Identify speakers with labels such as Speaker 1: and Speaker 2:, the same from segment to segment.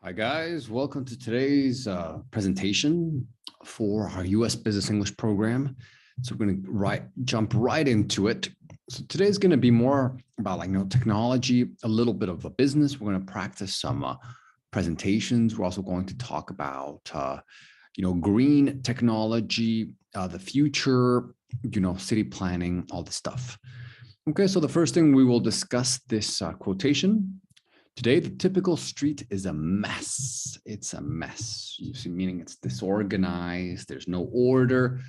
Speaker 1: Hi guys, welcome to today's presentation for our US Business English program. So we're going to jump right into it. So today's going to be more about technology, a little bit of a business. We're going to practice some presentations. We're also going to talk about green technology, the future, city planning, all this stuff. Okay, so the first thing we will discuss this quotation. Today, the typical street is a mess. It's a mess. You see, meaning it's disorganized. There's no order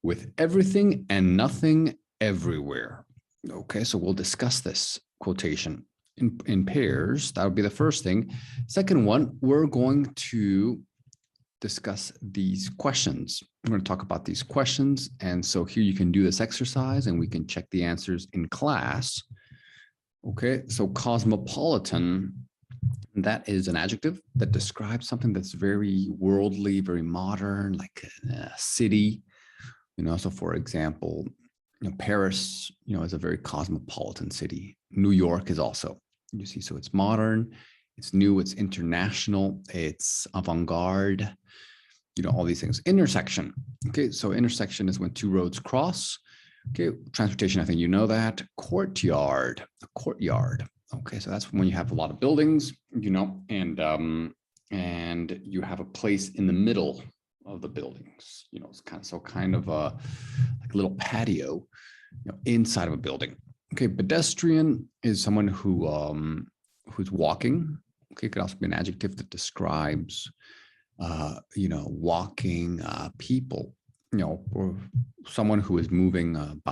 Speaker 1: with everything and nothing everywhere. Okay, so we'll discuss this quotation in pairs. That would be the first thing. Second one, we're going to discuss these questions. We're going to talk about these questions. And so here you can do this exercise and we can check the answers in class. Okay, so cosmopolitan, that is an adjective that describes something that's very worldly, very modern, like a city. So for example, Paris, is a very cosmopolitan city. New York is also, you see, so it's modern, it's new, it's international, it's avant-garde, all these things. Intersection. Okay, so intersection is when two roads cross. Okay, transportation, I think you know that. Courtyard, a courtyard. Okay, so that's when you have a lot of buildings, and you have a place in the middle of the buildings. It's kind of a like little patio, inside of a building. Okay, pedestrian is someone who's walking. Okay, it could also be an adjective that describes, walking people. Or someone who is moving around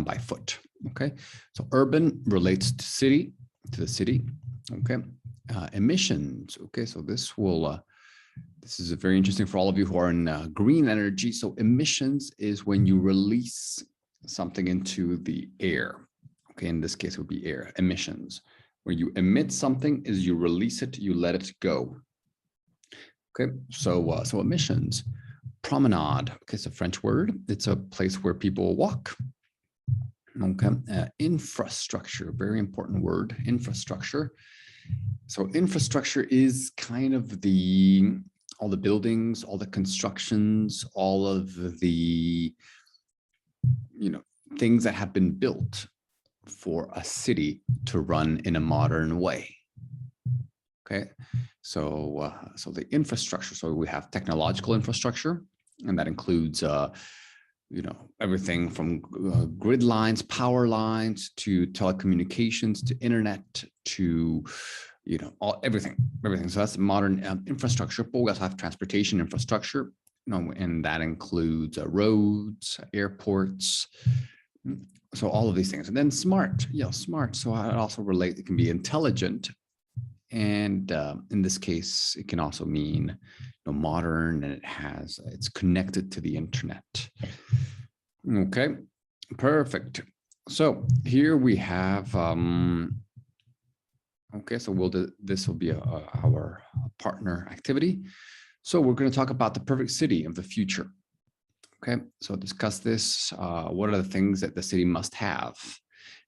Speaker 1: by foot. Okay, so urban relates to the city. Okay, emissions. Okay, so this is very interesting for all of you who are in green energy. So emissions is when you release something into the air. Okay, in this case it would be air emissions. When you emit something is you release it, you let it go. Okay, so emissions. Promenade. Okay, it's a French word. It's a place where people walk. Okay, infrastructure, very important word, infrastructure. So infrastructure is kind of all the buildings, all the constructions, all of the, things that have been built for a city to run in a modern way. Okay, so the infrastructure. So we have technological infrastructure, and that includes, everything from grid lines, power lines, to telecommunications, to internet, to, everything. So that's modern infrastructure. But we also have transportation infrastructure, and that includes roads, airports. So all of these things. And then smart, smart. So I also relate, it can be intelligent. And in this case, it can also mean modern, and it's connected to the internet. Okay, perfect. So here we have, okay, so this will be our partner activity. So we're going to talk about the perfect city of the future. Okay, so discuss this. What are the things that the city must have?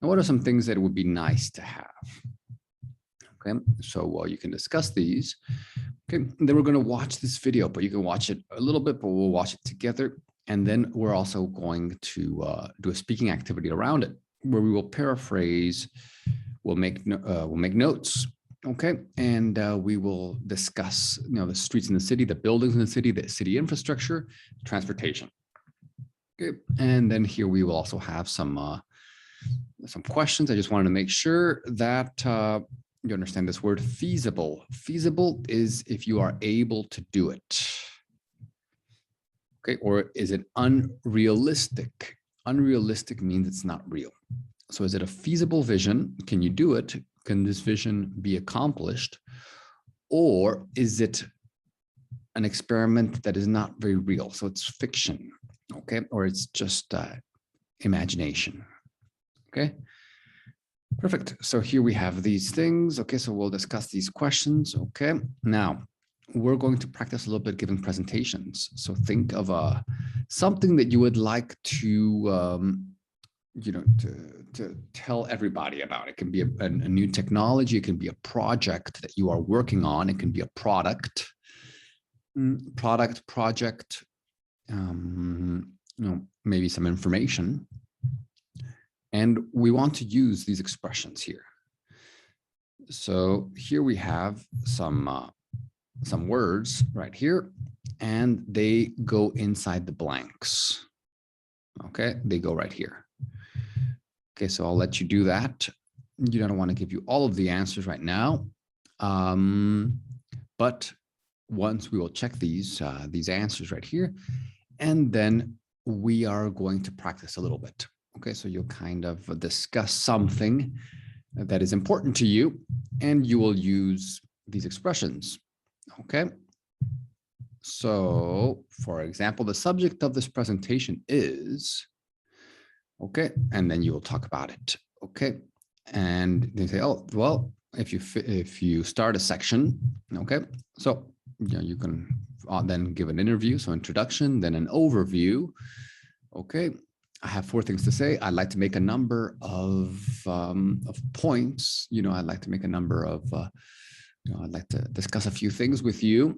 Speaker 1: And what are some things that it would be nice to have? Okay, so you can discuss these. Okay, and then we're going to watch this video, but you can watch it a little bit, but we'll watch it together. And then we're also going to do a speaking activity around it, where we will paraphrase, we'll make notes. Okay, and we will discuss, the streets in the city, the buildings in the city infrastructure, transportation. Okay, and then here we will also have some questions. I just wanted to make sure that you understand this word feasible. Feasible is if you are able to do it. Okay, or is it unrealistic? Unrealistic means it's not real. So is it a feasible vision? Can you do it? Can this vision be accomplished? Or is it an experiment that is not very real? So it's fiction, okay? Or it's just imagination, okay? Perfect. So here we have these things. Okay, so we'll discuss these questions. Okay, now we're going to practice a little bit giving presentations. So think of something that you would like to to tell everybody about. It can be a new technology. It can be a project that you are working on. It can be a product, project, maybe some information. And we want to use these expressions here. So here we have some words right here, and they go inside the blanks. Okay, they go right here. Okay, so I'll let you do that. You don't want to give you all of the answers right now, but once we will check these answers right here, and then we are going to practice a little bit. Okay, so you'll kind of discuss something that is important to you, and you will use these expressions. Okay. So, for example, the subject of this presentation is, okay, and then you will talk about it. Okay, and they say, oh, well, if you start a section, okay, so you can then give an interview, so introduction, then an overview. Okay, I have 4 things to say. I'd like to make a number of points. I'd like to make a number of, I'd like to discuss a few things with you.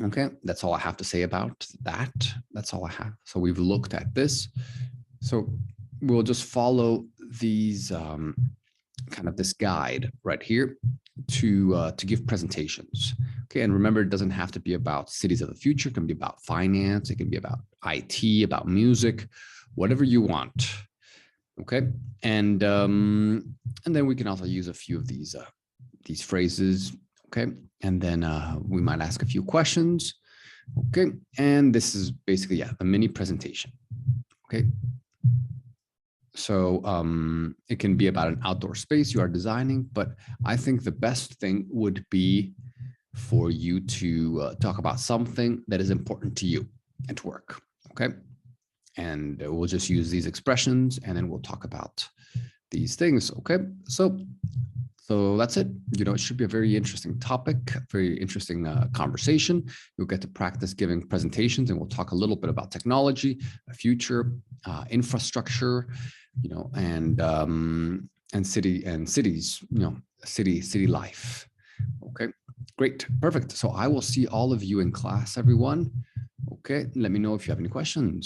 Speaker 1: Okay, that's all I have to say about that. That's all I have. So we've looked at this. So we'll just follow these kind of this guide right here to give presentations. Okay, and remember, it doesn't have to be about cities of the future. It can be about finance. It can be about IT, about music, whatever you want. Okay, and then we can also use a few of these phrases. Okay, and then we might ask a few questions. Okay, and this is basically, a mini presentation. Okay, so it can be about an outdoor space you are designing, but I think the best thing would be for you to talk about something that is important to you at work. Okay, and we'll just use these expressions, and then we'll talk about these things. Okay, so that's it. It should be a very interesting topic, very interesting conversation. You'll get to practice giving presentations, and we'll talk a little bit about technology, future, infrastructure, and cities, city life. Okay, great, perfect. So I will see all of you in class, everyone. Okay, let me know if you have any questions.